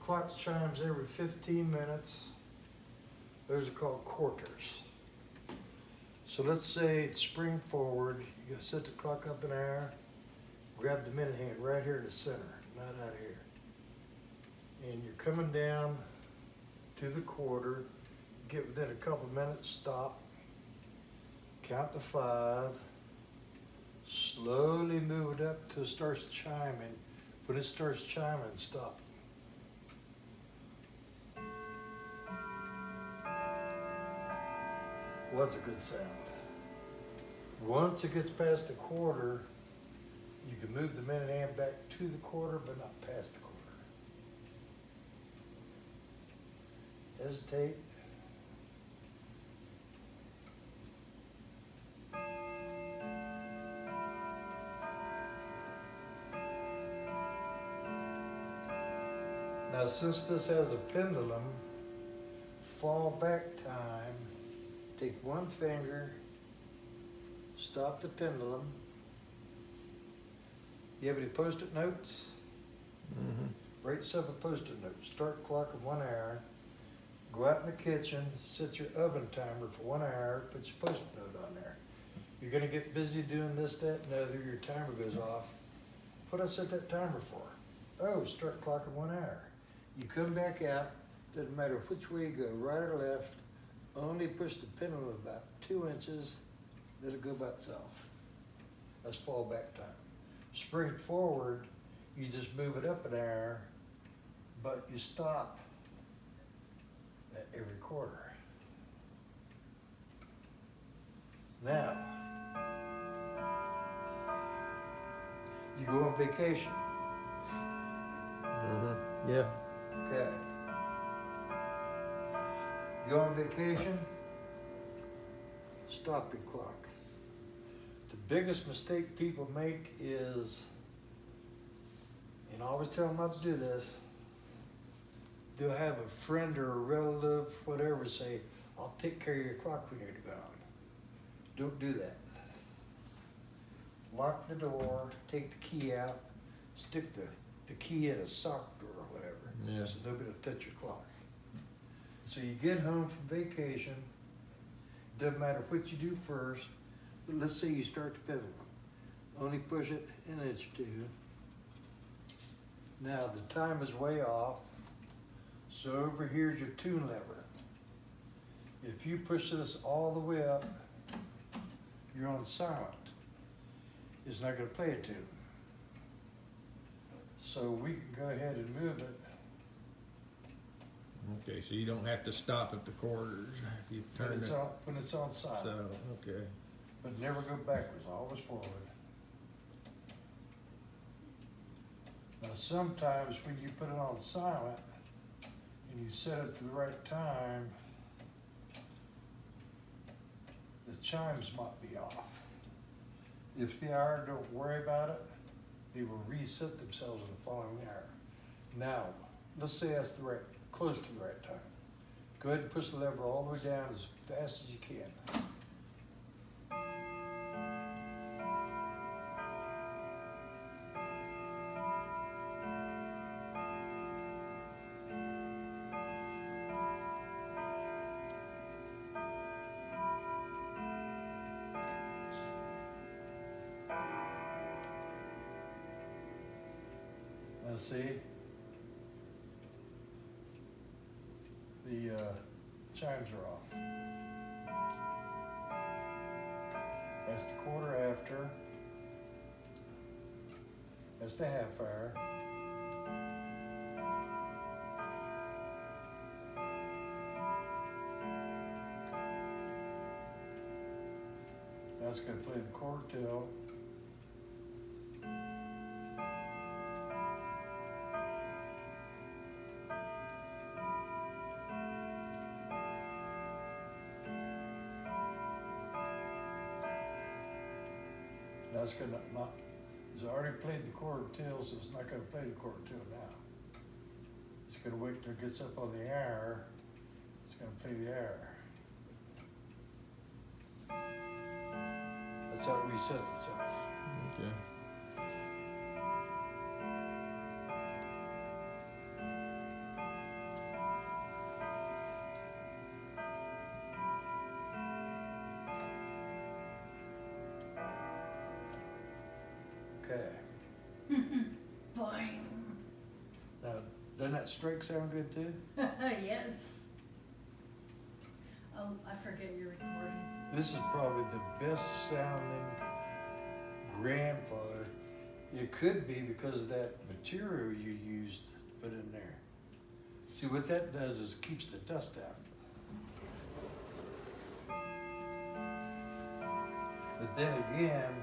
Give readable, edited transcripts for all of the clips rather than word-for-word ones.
clock chimes every 15 minutes. Those are called quarters. So let's say it's spring forward. You gotta set the clock up an hour. Grab the minute hand right here in the center, not out here. And you're coming down to the quarter. Get within a couple minutes, stop. Count to 5. Slowly move it up till it starts chiming. When it starts chiming, stop. Well, that's a good sound. Once it gets past the quarter, you can move the minute hand back to the quarter, but not past the quarter. Hesitate. Now, since this has a pendulum, fall back time, take one finger, stop the pendulum. You have any Post-it notes? Mm-hmm. Write yourself a Post-it note. Start clock at 1 hour. Go out in the kitchen, set your oven timer for 1 hour, put your Post-it note on there. You're gonna get busy doing this, that, and the other, your timer goes off. What did I set that timer for? Oh, start clock at 1 hour. You come back out, doesn't matter which way you go, right or left, only push the pendulum about 2 inches, let it go by itself. That's fall back time. Spring forward, you just move it up an hour, but you stop at every quarter. Now, you go on vacation. Mm-hmm. Yeah. Okay. You go on vacation, stop your clock. The biggest mistake people make is, and I always tell them not to do this, they'll have a friend or a relative, whatever, say, I'll take care of your clock when you're gone. Don't do that. Lock the door, take the key out, stick the key in a sock drawer or whatever, Yeah. so nobody will touch your clock. So you get home from vacation, doesn't matter what you do first, but let's say you start the pendulum. Only push it an inch or 2. Now the time is way off, so over here's your tune lever. If you push this all the way up, you're on silent. It's not gonna play a tune. So we can go ahead and move it. Okay, so you don't have to stop at the quarters. You turn it. When it's on silent. So, okay. But never go backwards, always forward. Now sometimes when you put it on silent and you set it for the right time, the chimes might be off. If they are, don't worry about it. They will reset themselves in the following hour. Now, let's say that's close to the right time. Go ahead and push the lever all the way down as fast as you can. Now see, the chimes are off. That's the quarter after. That's the half hour. Now it's going to play the quarter till. Now it's gonna not, it's already played the quarter till, so it's not gonna play the quarter till now. It's gonna wait till it gets up on the hour, it's gonna play the hour. That's how it resets itself. Okay. Okay. Boing. Now, doesn't that strike sound good too? Yes. Oh, I forget you're recording. This is probably the best sounding grandfather. It could be because of that material you used to put in there. See, what that does is keeps the dust out. But then again,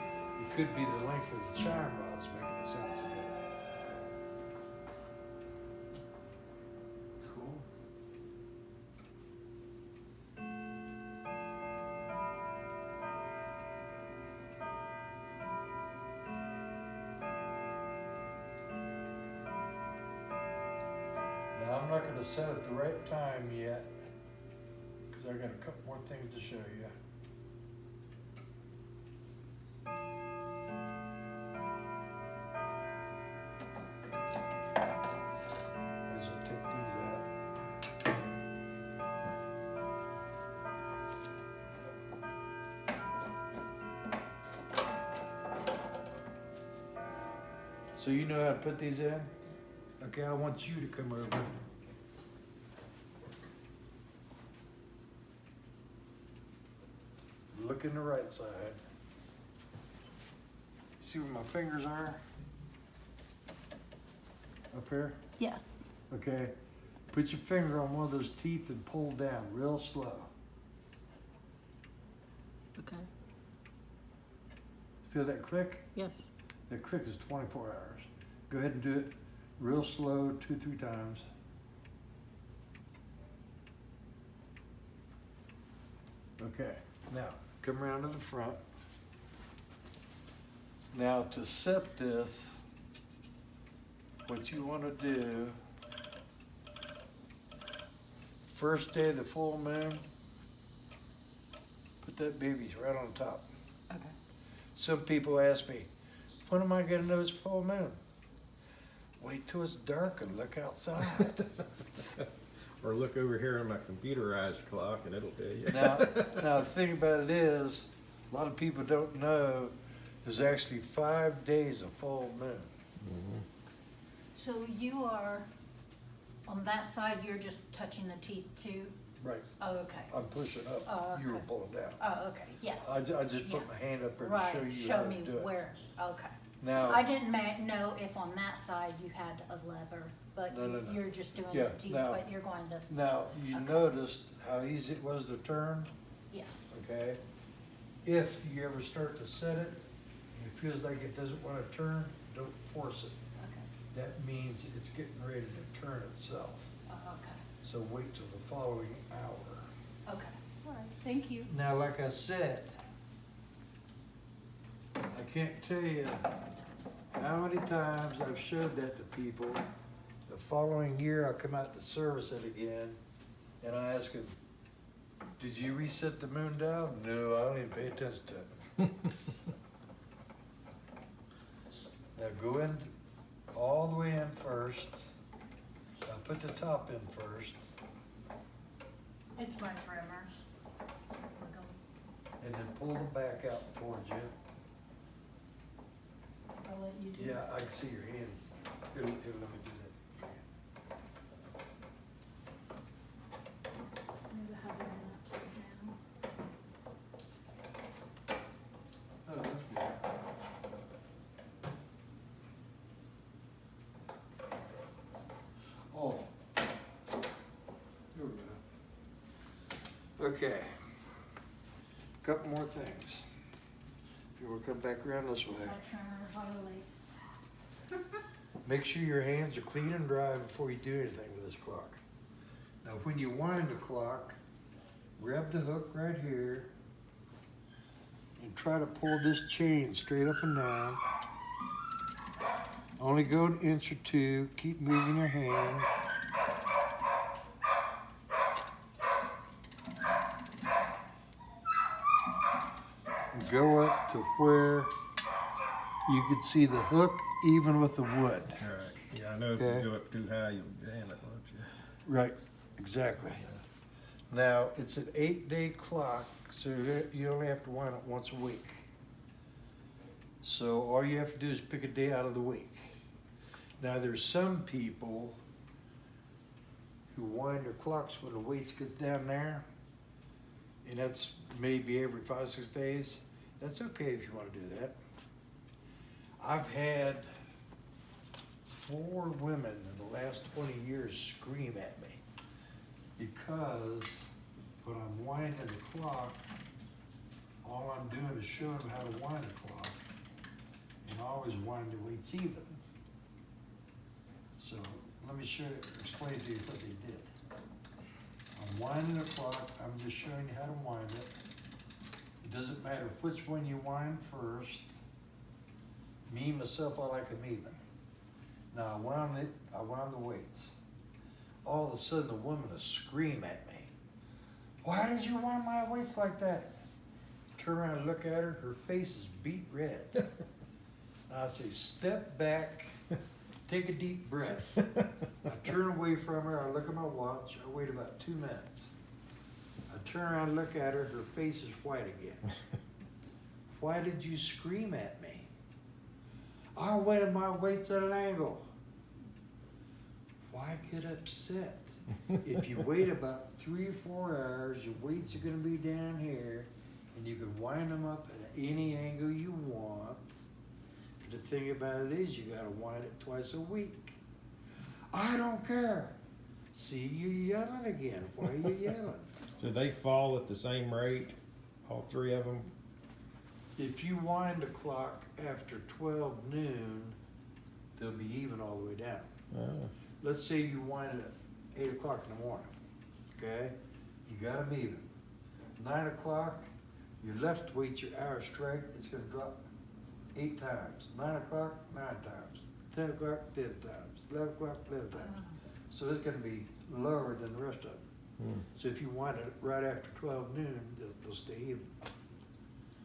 it could be the length of the chime rods making it sound so good. Cool. Now, I'm not gonna set it the right time yet, because I got a couple more things to show you. As I take these out. So you know how to put these in? Okay, I want you to come over. Look in the right side. See where my fingers are? Up here? Yes. Okay. Put your finger on one of those teeth and pull down real slow. Okay. Feel that click? Yes. That click is 24 hours. Go ahead and do it real slow, 2-3 times. Okay, now come around to the front. Now to set this, what you want to do, first day of the full moon, put that baby right on top. Okay. Some people ask me, when am I gonna know it's full moon? Wait till it's dark and look outside. Or look over here on my computerized clock and it'll tell you. Now the thing about it is, a lot of people don't know, there's actually 5 days of full moon. Mhm. So you are, on that side, you're just touching the teeth too? Right, Oh, okay. I'm pushing up, Oh, you were okay. pulling down. Oh, okay, yes. I just put Yeah. my hand up there to show Right, you how show to me do it. where, okay. Now, I didn't know if on that side you had a lever, but No. you're just doing Yeah, the teeth, now- but you're going the, now, you Okay. noticed how easy it was to turn, yes. okay? If you ever start to set it, and it feels like it doesn't wanna turn, don't force it. Okay, That means it's getting ready to turn itself. okay, So wait till the following hour. okay. All right, thank you. Now, like I said, I can't tell you how many times I've showed that to people. The following year, I come out to service it again, and I ask them, did you reset the moon dial? No, I don't even pay attention to it. Now go in all the way in first. Now put the top in first, It's my trimmers. We're going- and then pull the back out towards you. I'll let you do it. Yeah, I can see your hands. Here, let me do that. Maybe have it upside down. Oh, that's good. Oh. Here we go. Okay. Couple more things. If you will come back around this way. It's my trimmers, I'll leave. Make sure your hands are clean and dry before you do anything with this clock. Now, when you wind the clock, grab the hook right here and try to pull this chain straight up and down. Only go an inch or two. Keep moving your hand. And go up to where you can see the hook even with the wood. All right. Yeah, I know if Okay. you go up too high, you'll jam it, won't you? Right, exactly. Now, it's an 8-day clock, so you only have to wind it once a week. So all you have to do is pick a day out of the week. Now, there's some people who wind their clocks when the weights get down there, and that's maybe every 5, 6 days. That's okay if you want to do that. I've had 4 women in the last 20 years scream at me because when I'm winding the clock, all I'm doing is showing them how to wind the clock, and I always wind the weights even. So let me explain to you what they did. I'm winding the clock, I'm just showing you how to wind it. It doesn't matter which one you wind first. Me, myself, I like them even. Now I wound the weights. All of a sudden the woman will scream at me. Why did you wind my weights like that? Turn around and look at her, her face is beet red. I say, step back, take a deep breath. I turn away from her, I look at my watch, I wait about 2 minutes. I turn around and look at her, her face is white again. Why did you scream at me? I weighted my weights at an angle. Why get upset? If you wait about 3 or 4 hours, your weights are gonna be down here, and you can wind them up at any angle you want. But the thing about it is, you gotta wind it twice a week. I don't care. See, you're yelling again. Why are you yelling? So they fall at the same rate, all 3 of them? If you wind the clock after 12 noon, they'll be even all the way down. Oh. Let's say you wind it at 8 o'clock in the morning, okay? You got them even. 9 o'clock, your left weight's your hour strike, it's gonna drop 8 times. 9 o'clock, 9 times. 10 o'clock, 10 times. 11 o'clock, 11 times. So it's gonna be lower than the rest of them. Hmm. So if you wind it right after 12 noon, they'll stay even.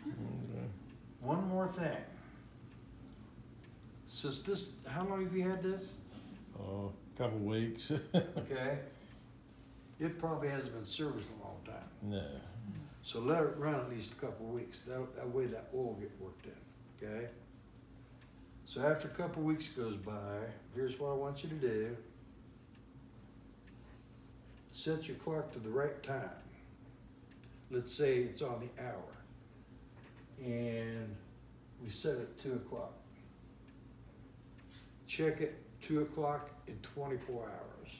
Okay. One more thing. Since this, how long have you had this? Oh, couple weeks. Okay. It probably hasn't been serviced in a long time. No. So let it run at least a couple of weeks. That way that oil will get worked in, okay? So after a couple of weeks goes by, here's what I want you to do. Set your clock to the right time. Let's say it's on the hour. And we set it 2 o'clock. Check it 2 o'clock in 24 hours.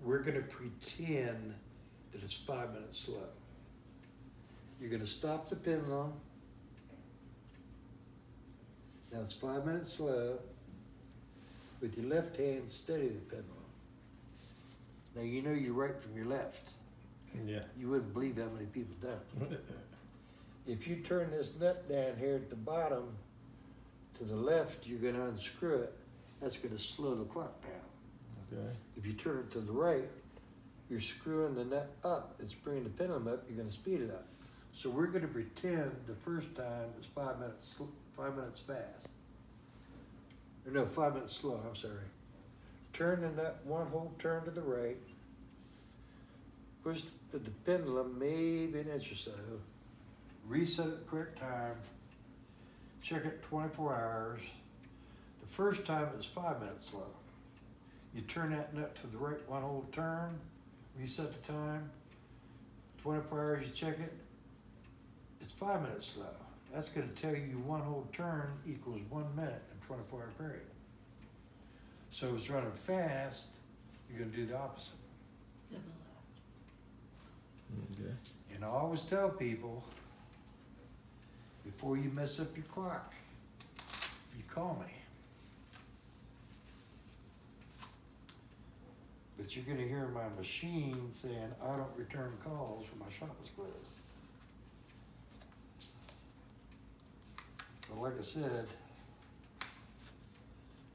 We're gonna pretend that it's 5 minutes slow. You're gonna stop the pendulum. Now it's 5 minutes slow. With your left hand, steady the pendulum. Now you know your right from your left. Yeah. You wouldn't believe how many people don't. If you turn this nut down here at the bottom to the left, you're gonna unscrew it. That's gonna slow the clock down. Okay. If you turn it to the right, you're screwing the nut up. It's bringing the pendulum up, you're gonna speed it up. So we're gonna pretend the first time is 5 minutes fast. Or no, 5 minutes slow, I'm sorry. Turn the nut 1 whole turn to the right. Push the pendulum maybe an inch or so. Reset at the correct time. Check it 24 hours. The first time it was 5 minutes slow. You turn that nut to the right 1 whole turn, reset the time. 24 hours you check it, it's 5 minutes slow. That's gonna tell you 1 whole turn equals 1 minute in a 24-hour period. So if it's running fast, you're gonna do the opposite. Okay. And I always tell people, before you mess up your clock, you call me. But you're gonna hear my machine saying, I don't return calls when my shop is closed. But like I said,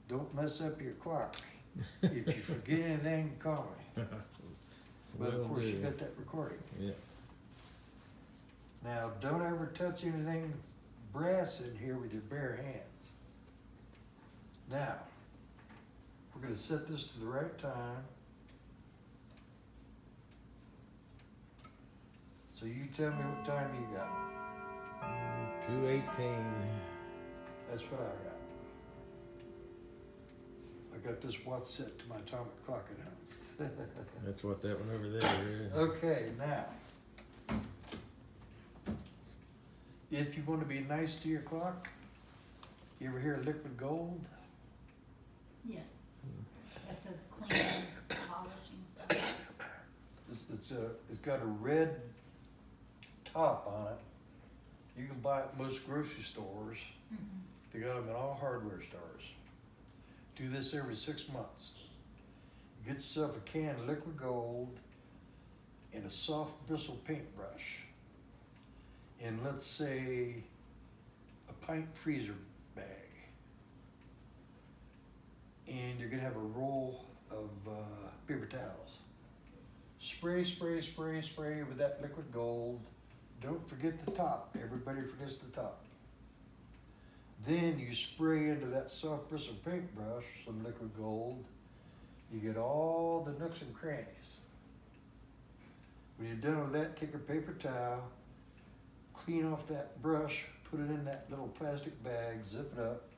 don't mess up your clock. If you forget anything, call me. But of course, you got that recording. Yeah. Now, don't ever touch anything brass in here with your bare hands. Now, we're gonna set this to the right time. So you tell me what time you got. 2:18. That's what I got. I got this watch set to my atomic clock at home. That's what that one over there is. Okay, now. If you wanna be nice to your clock, you ever hear of liquid gold? Yes. That's a cleaning, polishing stuff. It's got a red top on it. You can buy it at most grocery stores. Mhm. They got them in all hardware stores. Do this every 6 months. Get yourself a can of liquid gold and a soft bristle paintbrush. And let's say a pint freezer bag. And you're gonna have a roll of paper towels. Spray, spray, spray, spray with that liquid gold. Don't forget the top. Everybody forgets the top. Then you spray into that soft bristle paintbrush some liquid gold. You get all the nooks and crannies. When you're done with that, take a paper towel, clean off that brush, put it in that little plastic bag, zip it up.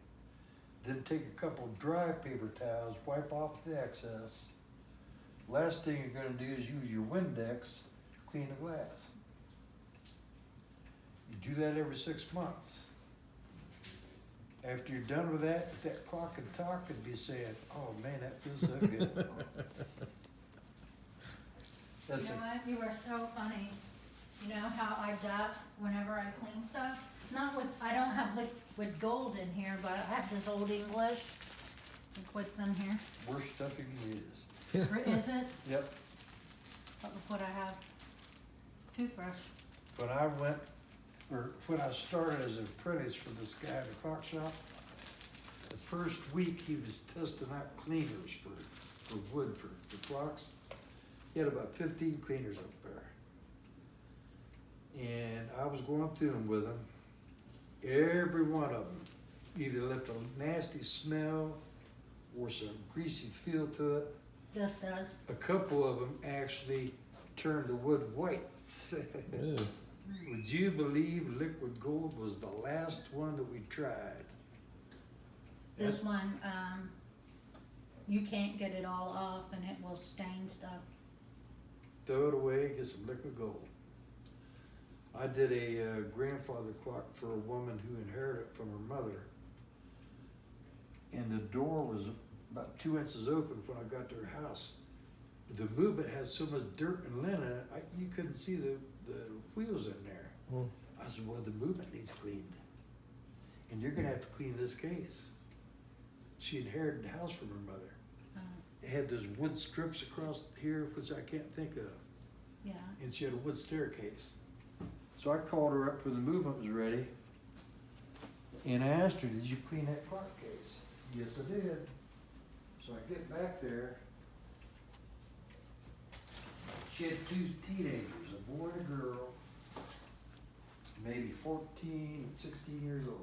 Then take a couple dry paper towels, wipe off the excess. Last thing you're gonna do is use your Windex to clean the glass. You do that every 6 months. After you're done with that, if that clock could talk, it'd be saying, oh man, that feels so good. That's You know it. what? You are so funny. You know how I duck whenever I clean stuff? Not with, I don't have liquid gold in here, but I have this old English. Look what's in here. Worst stuff you can use. Or is it? Yep. Look what I have. Toothbrush. When I started as an apprentice for this guy at the clock shop, the first week he was testing out cleaners for wood for clocks. He had about 15 cleaners up there. And I was going through them with him. Every one of them either left a nasty smell or some greasy feel to it. This does. A couple of them actually turned the wood white. Ew. Would you believe liquid gold was the last one that we tried? This one, you can't get it all off and it will stain stuff. Throw it away, get some liquid gold. I did a grandfather clock for a woman who inherited it from her mother. And the door was about 2 inches open when I got to her house. The movement had so much dirt and lint in it, you couldn't see the wheels in there. Hmm. I said, well, the movement needs cleaned. And you're gonna have to clean this case. She inherited the house from her mother. It had those wood strips across here, which I can't think of. Yeah. And she had a wood staircase. So I called her up when the movement was ready. And I asked her, did you clean that clock case? Yes, I did. So I get back there. She had 2 teenagers, a boy and a girl, maybe 14, 16 years old.